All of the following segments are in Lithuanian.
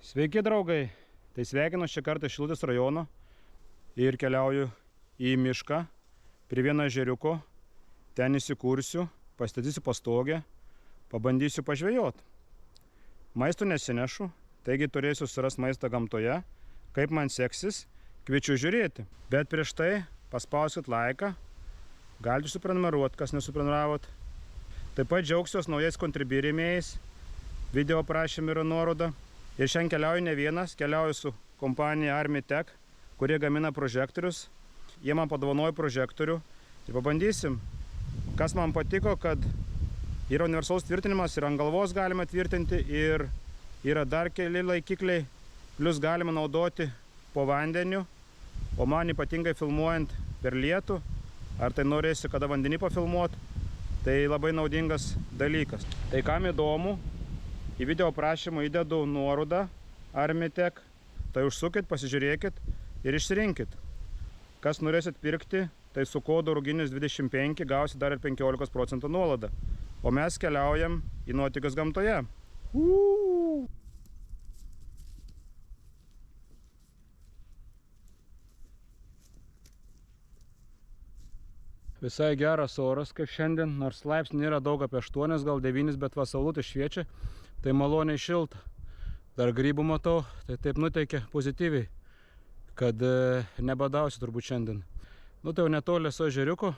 Sveiki draugai, tai sveikinu šį kartą Šilutės rajono ir keliauju į mišką prie vieno ežeriuko, ten įsikursiu, pastatysiu pastogę, pabandysiu pažvejot. Maisto nesinešu, taigi turėsiu surasti maistą gamtoje, kaip man seksis, kviečiu žiūrėti. Bet prieš tai paspauskit laiką, galite suprenumeruoti, kas nesuprenumeravot. Taip pat džiaugsiuos naujais kontribui rėmėjais, video aprašyme yra nuoroda. Ir šiandien keliauju ne vienas, keliauju su kompanija Armitech, kurie gamina prožektorius. Jie man padovanojo prožektorių ir pabandysim. Kas man patiko, kad yra universalus tvirtinimas ir ant galvos galima tvirtinti ir yra dar keli laikikliai, plus galima naudoti po vandeniu, o man ypatingai filmuojant per lietų, ar tai norėsi kada vandenį pafilmuoti, tai labai naudingas dalykas. Tai kam įdomu, į video aprašymą įdedu nuorodą Armitech, tai užsukit, pasižiūrėkit ir išsirinkit. Kas norėsit pirkti, tai su kodu ruginis 25 gausit dar ir 15% nuolaidą. O mes keliaujam į nuotykius gamtoje. Visai geras oras kaip šiandien, nors laipsnių nėra daug, apie 8, gal 9, bet va saulutė šviečia, tai maloniai šilta. Dar grybų matau, tai taip nuteikia pozityviai, kad nebadausiu turbūt šiandien. Nu tai jau netoli su ežeriuko,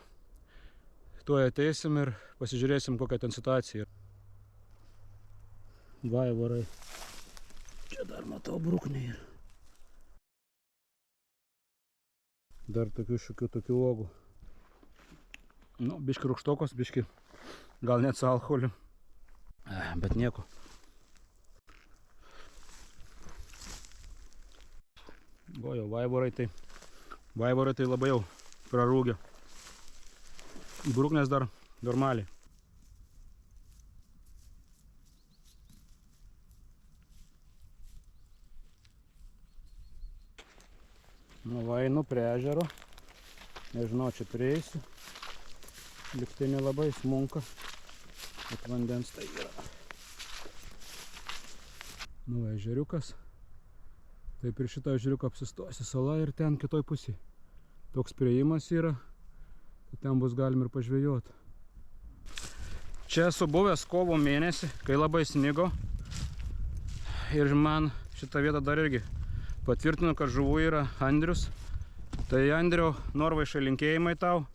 tuoj ateisim ir pasižiūrėsim, kokia ten situacija. Vaivorai. Čia dar matau bruknį. Dar tokių uogų. Nu, biški rūgštokos, biški gal net su alkoholiu, bet nieko. O jau vaivorai tai labai jau prarūgė. Bruknės dar normaliai. Nu va, einu prie ežero. Nežinau, čia prieisiu. Liktai nelabai smunka, bet vandens tai yra. Nu, ežeriukas. Taip ir šitą ežeriuką apsistosi sala ir ten kitoj pusėje. Toks priėjimas yra, tai ten bus galim ir pažvejoti. Čia esu buvęs kovo mėnesį, kai labai snigo. Ir man šitą vietą dar irgi patvirtino, kad žuvų yra Andrius. Tai Andriau, Norvaišai linkėjimai tau.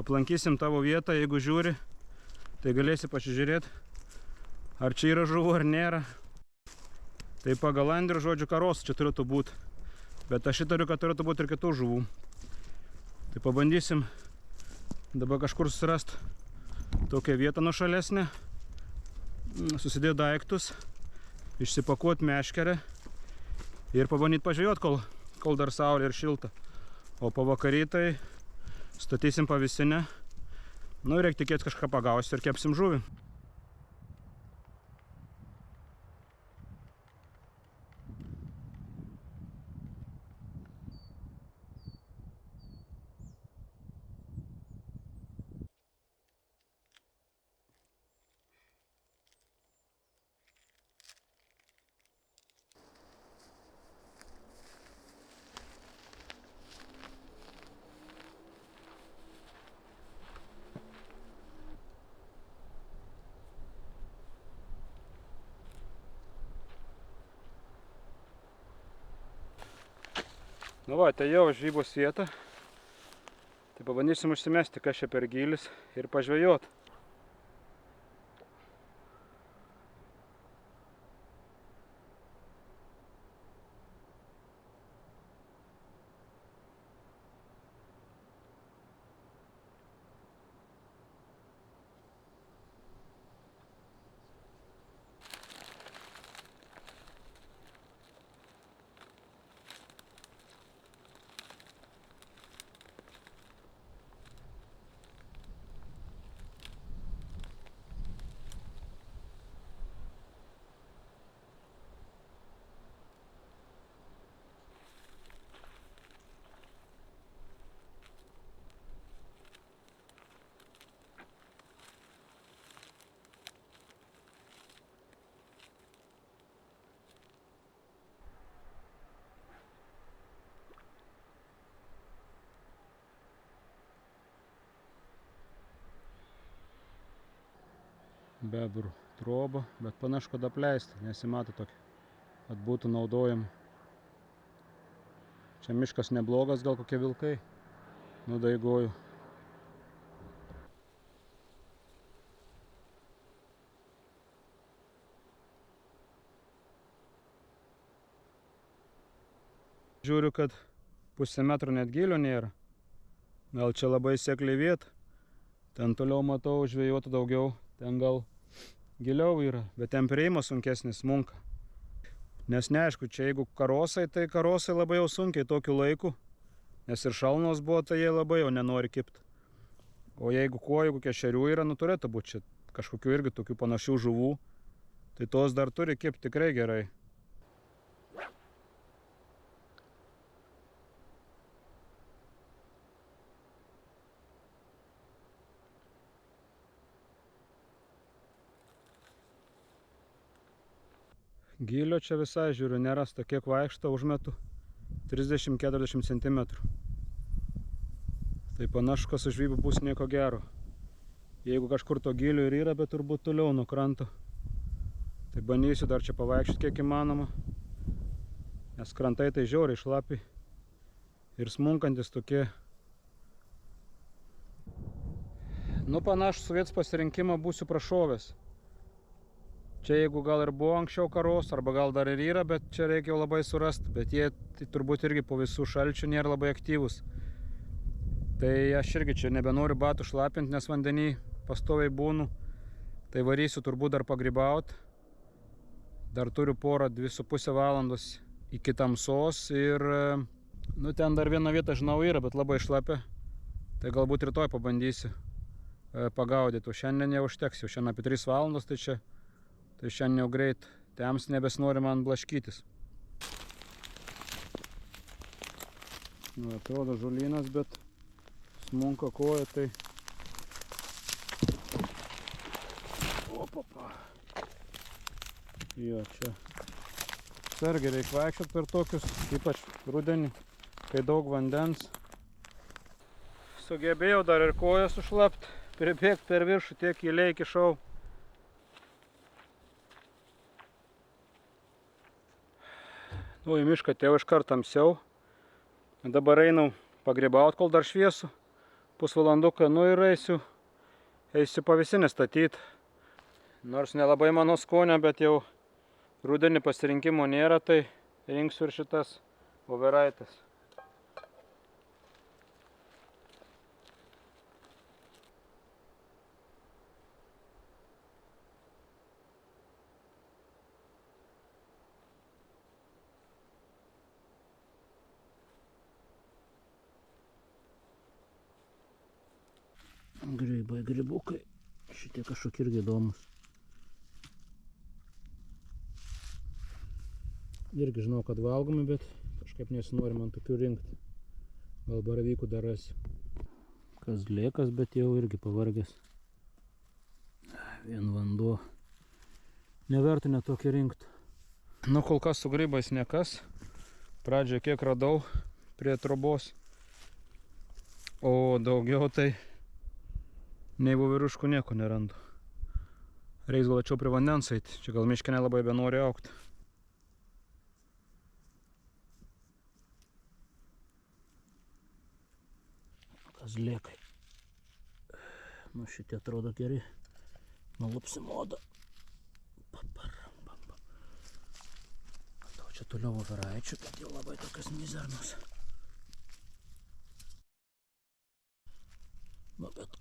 Aplankysim tavo vietą, jeigu žiūri, tai galėsi pasižiūrėti, ar čia yra žuvų, ar nėra. Tai pagal Andrių žodžių karos čia turėtų būti, bet aš įtariu, kad turėtų būti ir kitų žuvų. Tai pabandysim dabar kažkur susirasti tokią vietą nuošalesnę, susidėti daiktus, išsipakuoti meškerę ir pabandyti pažvejoti, kol dar saulė ir šilta. O pavakary tai statysim pavisinę, nu ir reikia tikėtis kažką pagausti ir kepsim žuvį. Nu va, tai jau žvybos vieta. Tai pabandysim užsimesti, kas čia per gylis ir pažvejot. bebrų trobą, bet panašu, kad apleista, nesimato tokio, kad būtų naudojama. Čia miškas neblogas, gal kokie vilkai nudaigojo. Žiūriu, kad pusę metro net gylio nėra. Gal čia labai sekli vieta. Ten toliau matau žvejoti daugiau. Ten gal giliau yra, bet ten prieimas sunkesnis munka. Nes neaišku, čia jeigu karosai, tai karosai labai jau sunkiai tokiu laiku. Nes ir šalnos buvo, tai jie labai jau nenori kipti. O jeigu kokių šerių yra, turėtų būti čia kažkokių irgi tokių panašių žuvų. Tai tos dar turi kipti tikrai gerai. Gylio čia visai žiūriu nerasta, kiek vaikšto užmetu 30-40 cm. Tai panašu, kad su žvybu bus nieko gero. Jeigu kažkur to gylio ir yra, bet turbūt toliau nuo kranto. Tai bandysiu dar čia pavaikščioti kiek įmanoma. Nes krantai tai žiauriai šlapi ir smunkantis tokie. Panašu, su vietos pasirinkimą būsiu prašovęs. Čia jeigu gal ir buvo anksčiau karos, arba gal dar ir yra, bet čia reikia jau labai surasti. Bet jie tai turbūt irgi po visų šalčių nėra labai aktyvus. Tai aš irgi čia nebenoriu batų šlapinti, nes vandenį pastoviai būnu. Tai varysiu turbūt dar pagrybauti. Dar turiu porą 2,5 valandos iki tamsos ir ten dar viena vieta žinau yra, bet labai šlapia. Tai galbūt rytoj pabandysiu pagaudyti. O šiandien jau užteks, jau šiandien apie 3 valandos, tai šiandien jau greit tems nebesinori man blaškytis. Atrodo žulynas, bet smunka koja, tai... Opapa. Jo, čia sargiai reikia vaikščioti per tokius, ypač rudenį, kai daug vandens. Sugebėjau dar ir koją sušlapti, pribėgti per viršų, tiek giliai įkišau. Į mišką atėjau iškart tamsiau. Dabar einau pagrybauti, kol dar šviesu. Pusvalanduką, ir eisiu pavėsinę statyti. Nors nelabai mano skonio, bet jau rudenį pasirinkimo nėra, tai rinksiu ir šitas voveraites. Grybai, grybukai. Šitie kažkokie irgi įdomus. Irgi žinau, kad valgomi, bet kažkaip nesinori man tokių rinkti. Gal baravykų dar rasiu. Kazlėkas, bet jau irgi pavargęs. Vien vanduo. Neverta netokį rinkti. Kol kas su grybais nekas. Pradžioje kiek radau prie trobos. O daugiau tai nei voveriuškų nieko nerandu. Reiks gal ačiau prie vandens eiti. Čia gal miške nelabai benori augti. Kazlėkai. Šitie atrodo geri. Nulupsim odą. Matau čia toliau voveraičių, bet jau labai tokias mizernos. Bet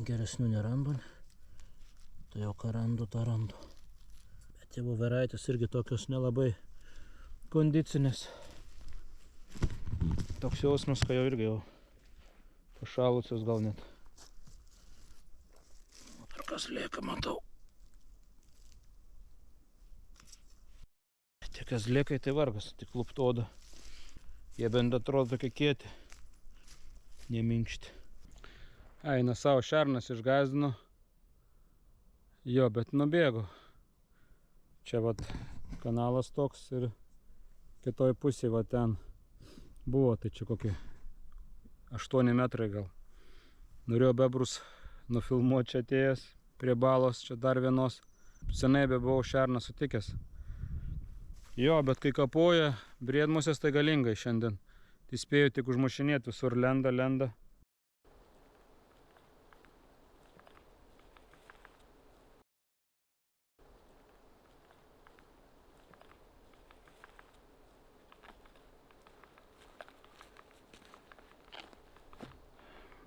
geresnių nerandu. Tai jau ką randu, tą randu. Bet jau voveraitės irgi tokios nelabai kondicinės. Toks jausmas, kad jau irgi jau pašalusios gal net. Ar kazlėką matau. Tie kazlėkai tai vargas, tik lupt odą. Jie bent atrodo tokie kieti, neminkšti. Eina savo šernas išgazdino. Jo, bet nubėgo. Čia vat kanalas toks ir kitoj pusėje va ten buvo, tai čia kokie 8 metrai gal. Norėjau bebrus nufilmuoti čia atėjęs, prie balos, čia dar vienos. Senai bebuvau šerną sutikęs. Jo, bet kai kapoja, briedmusės tai galingai šiandien. Tai spėjau tik užmušinėti, visur lenda.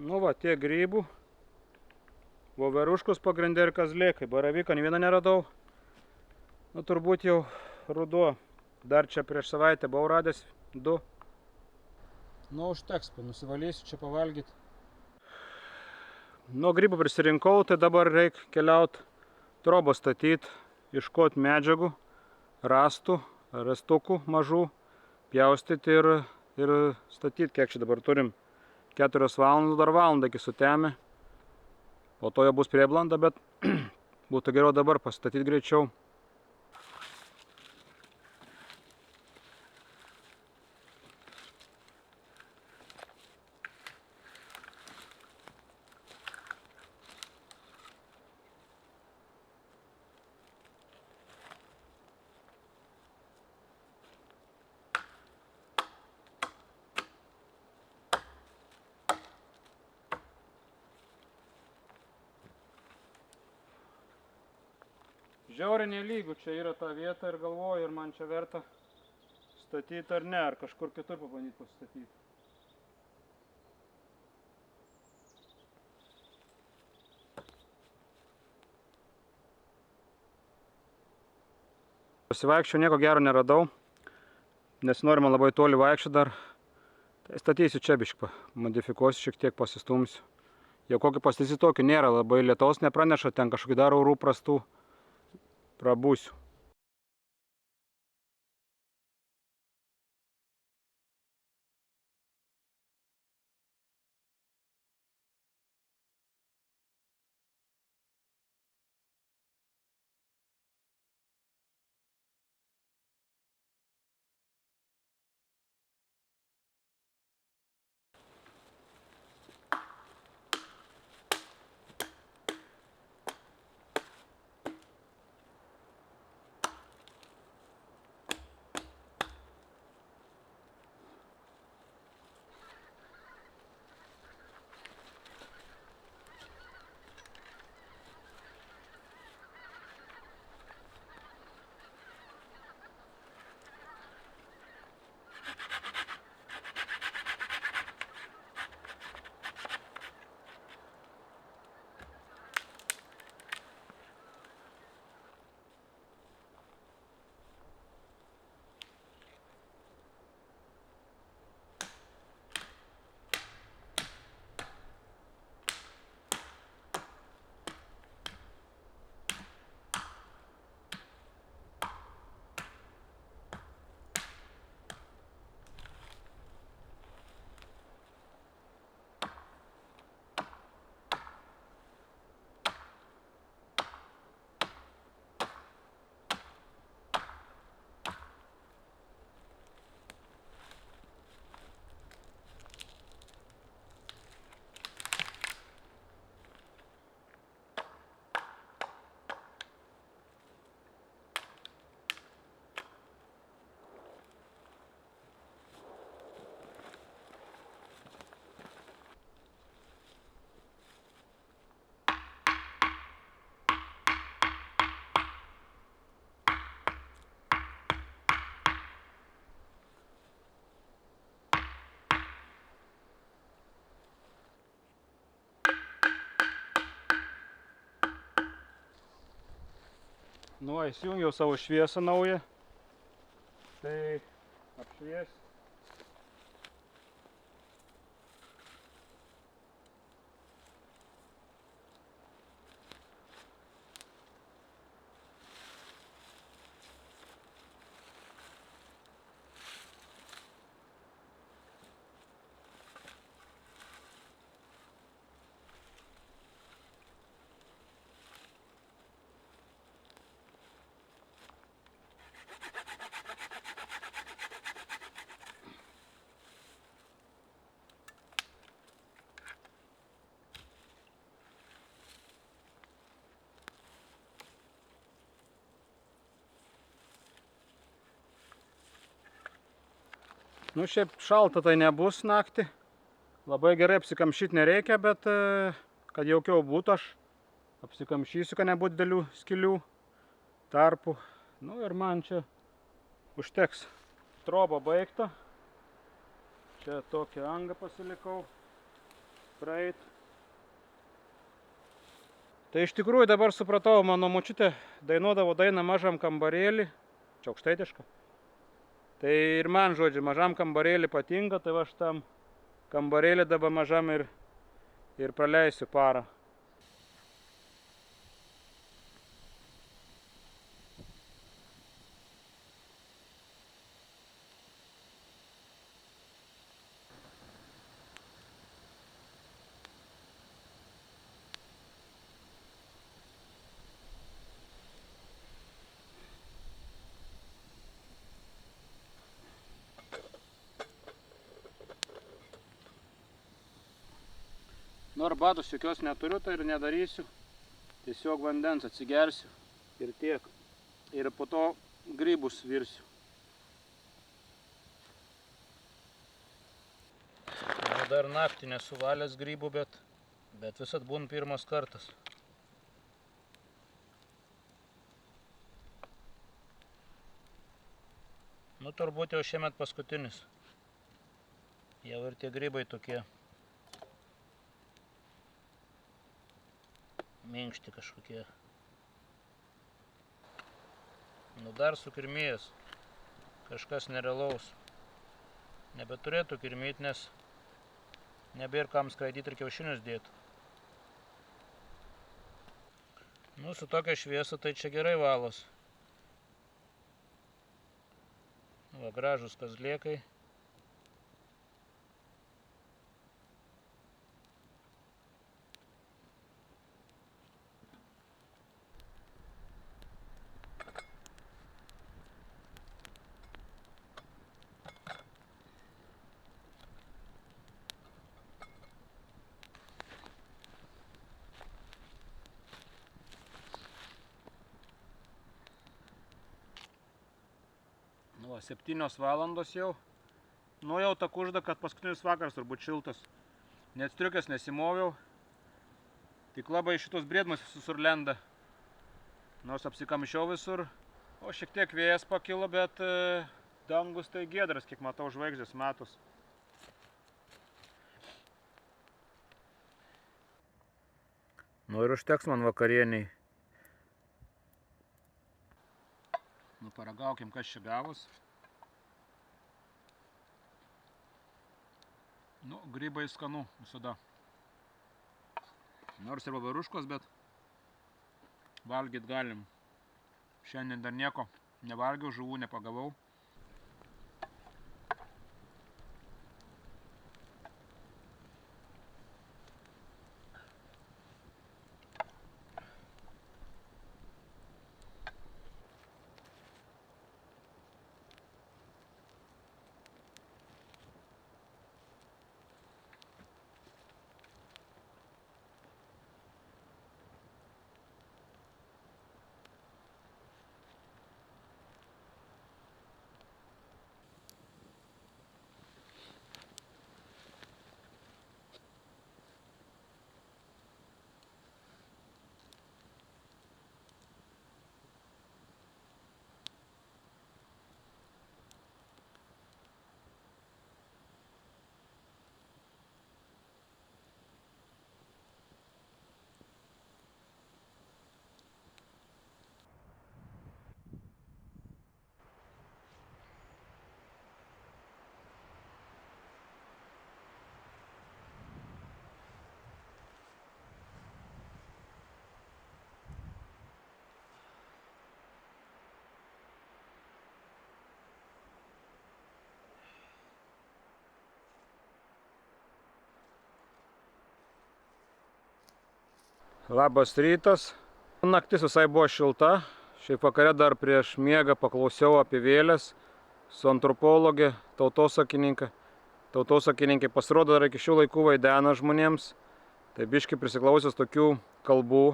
Nu va, tiek grybų. Voveruškus pagrindė ir kazlėkai. Baravyką nė vieną neradau. Nu, turbūt jau ruduo. Dar čia prieš savaitę buvau radęs 2. Nu, užteks, nusivalysiu čia pavalgyti. Nu, grybų prisirinkau, tai dabar reikia keliauti trobą statyti, iškoti medžiagų, rastukų mažų, pjaustyti ir statyti, kiek čia dabar turim. 4 valandas, dar valandą iki sutemė. Po to jau bus prieblanda, bet būtų geriau dabar pastatyti greičiau. Žiauriai nelygu, čia yra ta vieta ir galvoju, ir man čia verta statyti ar ne, ar kažkur kitur pabandyti pastatyti. Pasivaikščiau, nieko gero neradau, nes norima labai toli vaikščioti dar. Tai statysiu čia biškį, modifikuosiu, šiek tiek pasistumsiu. Jau kokį pastatysiu tokį nėra, labai lietaus nepraneša, ten kažkokį dar orų prastų. Prabūsiu. Nu, įsijungiau savo šviesą naują. Tai apšvies. Nu, šiaip šalta tai nebus naktį. Labai gerai apsikamšyti nereikia, bet kad jaukiau būtų, aš apsikamšysiu, kad nebūtų didelių skylių tarpų. Nu ir man čia užteks. Troba baigta. Čia tokią angą pasilikau praeit. Tai iš tikrųjų dabar supratau, mano močiutė dainuodavo dainą Mažam kambarėlį. Čia aukštaitiška. Tai ir man, žodžiu, Mažam kambarėlį patinka, tai aš tam kambarėlį dabar mažam ir praleisiu parą. Nu, arbatos jokios neturiu, tai ir nedarysiu. Tiesiog vandens atsigersiu ir tiek. Ir po to grybus virsiu. Nu, dar naktį nesu valęs grybų, bet visad būna pirmas kartas. Nu, turbūt jau šiemet paskutinis. Jau ir tie grybai tokie minkšti kažkokie. Nu, dar sukirmėjęs. Kažkas nerealaus. Nebeturėtų kirmyti, nes nebėr kam skraidyti ir kiaušinius dėti. Nu, su tokia šviesa tai čia gerai valos. Va, gražus kazlėkai. Nu, 7 valandos jau. Nu, jau ta kužda, kad paskutinis vakaras turbūt šiltas. Net striukės nesimoviau. Tik labai šitos briedmus visur lenda. Nors apsikamšiau visur. O šiek tiek vėjas pakilo, bet dangus tai giedras, kiek matau, žvaigždės matos. Nu ir užteks man vakarieniai. Nu, paragaukim, kas čia gavus. Nu, grybai skanu visada. Nors ir vavaruškos, bet valgyt galim. Šiandien dar nieko nevalgiau, žuvų nepagavau. Labas rytas. Naktis visai buvo šilta. Šiaip vakare dar prieš miegą paklausiau apie vėles su antropologė, tautosakininkė. Tautosakininkai pasirodo dar iki šių laikų vaidena žmonėms. Tai biškai prisiklausęs tokių kalbų.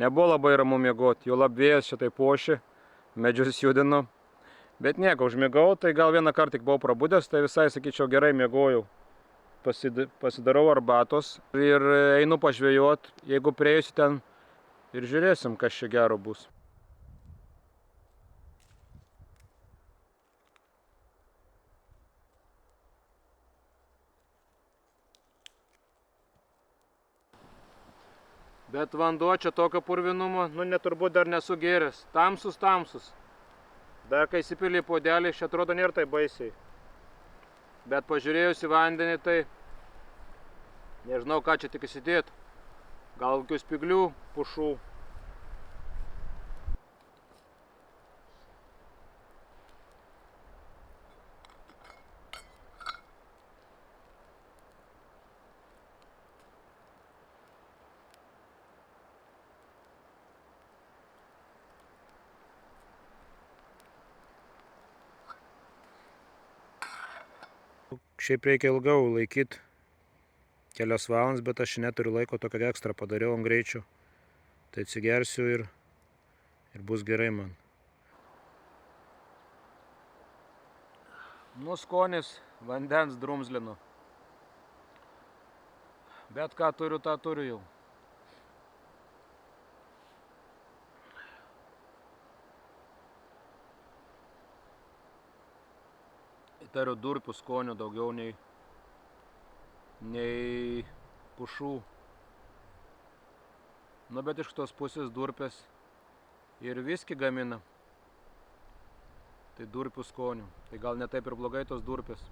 Nebuvo labai ramu miegoti, jau lab vėjas šitai pošė, medžius judino. Bet nieko, užmigau, tai gal vieną kartą tik buvau prabudęs, tai visai, sakyčiau, gerai miegojau. Pasidarau arbatos ir einu pažvejot, jeigu prieisiu ten ir žiūrėsim, kas čia gero bus. Bet vanduo čia tokio purvinumo, turbūt dar nesu gėręs. Tamsus. Dar kai įsipili į puodelį, čia atrodo nėra tai baisiai. Bet pažiūrėjus į vandenį, tai nežinau, ką čia tik įsidėt. Gal kokių spyglių, pušų. Šiaip reikia ilgiau laikyti, kelias valandas, bet aš neturiu laiko, tokio ekstra padariau ant greičio. Tai atsigersiu ir bus gerai man. Skonis vandens drumzlinu. Bet ką turiu, tą turiu jau. Įtariu durpių skonių daugiau nei pušų. Bet iš tos pusės durpės ir viskį gamina. Tai durpių skonių. Tai gal ne taip ir blogai tos durpės.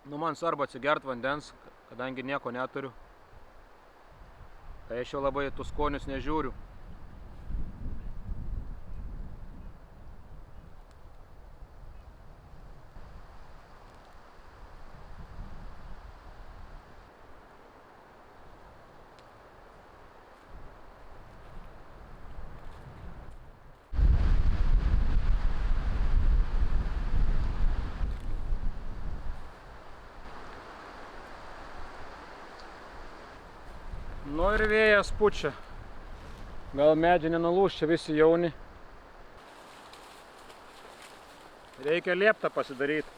Man svarbu atsigert vandens, kadangi nieko neturiu. Tai aš jau labai tų skonius nežiūriu. Ir vėjas pučia. Gal medžiai nenulūš, čia visi jauni. Reikia lieptą pasidaryti.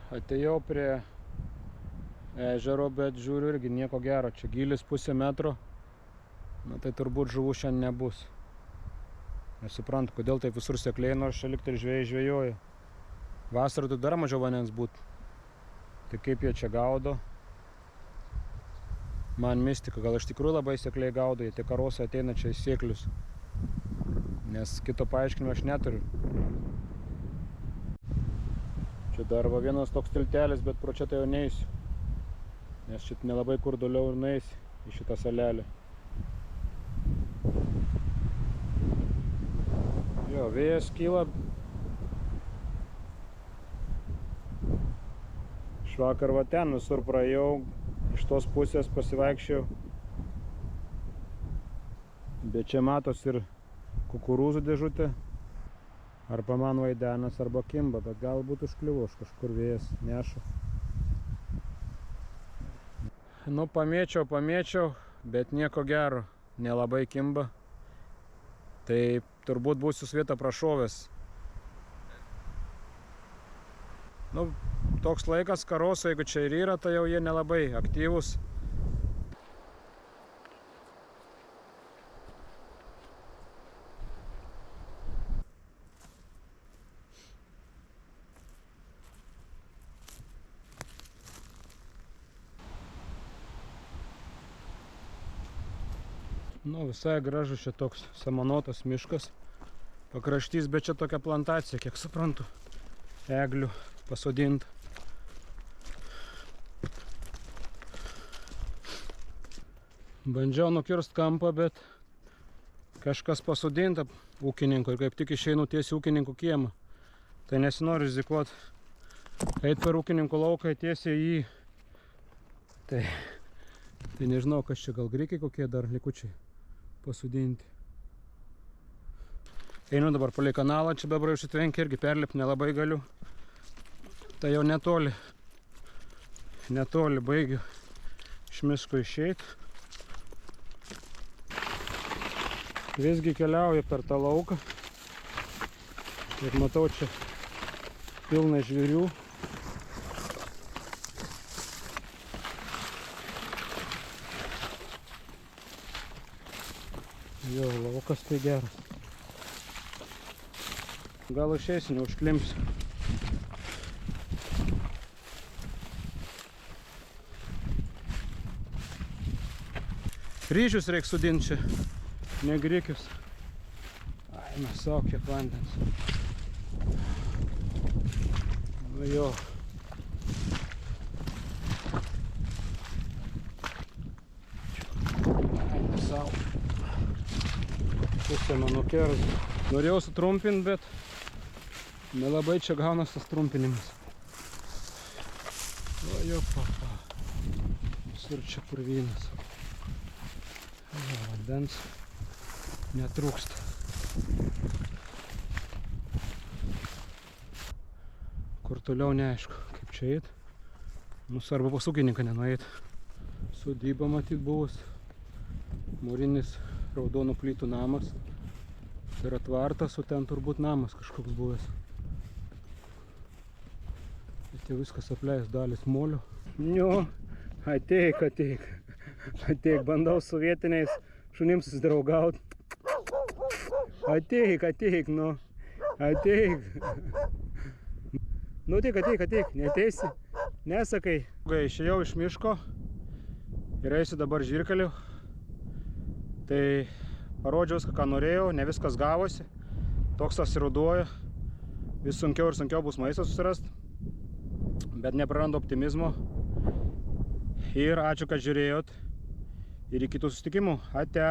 Atėjau prie ežero, bet žiūriu irgi nieko gero. Čia gylis pusė metro. Tai turbūt žuvų šiandien nebus. Nesuprantu, kodėl taip visur sekliai, nors čia likti ir žvejai žvejoja. Vasarą tai dar mažiau vandens būtų. Tai kaip jie čia gaudo? Man mistika, gal iš tikrųjų labai sekliai gaudo, jie tie karosai ateina čia į sėklius. Nes kito paaiškinimo aš neturiu. Čia dar va vienas toks tiltelis, bet pro čia tai jau neisiu. Nes šit nelabai kur doliau ir nueisi į šitą salelę. Jo, vėjas kyla. Švakar va ten visur praėjau, iš tos pusės pasivaikščiau. Bet čia matos ir kukurūzų dėžutė. Arba man vaidenas, arba kimba, bet galbūt užkliuvo, aš kažkur vėjas neša. Pamėčiau, bet nieko gero, nelabai kimba. Tai turbūt būsiu svietą prašovęs. Toks laikas karosai, jeigu čia ir yra, tai jau jie nelabai aktyvus. Nu, visai gražus čia toks samanotas miškas. Pakraštys, bet čia tokia plantacija, kiek suprantu, eglių pasodinta. Bandžiau nukirst kampą, bet kažkas pasodinta ūkininko ir kaip tik išeinu tiesiai ūkininkų kiemą. Tai nesinori rizikuot eit per ūkininkų lauką tiesiai į... Tai nežinau, kas čia, gal grikiai kokie dar likučiai pasodinti. Einu dabar palei kanalą, čia bebrai užsitvenkia, irgi perlipti nelabai galiu. Tai jau netoli baigiu iš miško išeit. Visgi keliauju per tą lauką ir matau čia pilna žvėrių. Jo, laukas tai geras. Gal išeisiu, neužklimpsiu. Ryžius reikia sudinti čia. Ne grikius. Ai, mesau kiek vandens. Nu jo. Ai, mesau. Pusė mano kerzų. Norėjau sutrumpinti, bet nelabai čia gaunas tas trumpinimas. O jo, papa. Visur čia purvynas. Vandens netrūksta. Kur toliau neaišku, kaip čia eit. Mūsų arba pas ūkininką nenueit. Sodyba matyt buvus. Mūrinis raudonų plytų namas. Tai yra tvartas, o ten turbūt namas kažkoks buvęs. Bet jau viskas apleis, dalis molio. Jo, ateik. Ateik, bandau su vietiniais šunims susidraugaut. Ateik, nu. Ateik. Nu tik ateik, neteisi. Nesakai. Išėjau iš miško ir eisiu dabar žvyrkeliu. Tai parodžiau viską, ką norėjau, ne viskas gavosi. Toks asiruduoju. Vis sunkiau ir sunkiau bus maistą susirast. Bet neprarandu optimizmo. Ir ačiū, kad žiūrėjot. Ir iki kitų susitikimų. Ate.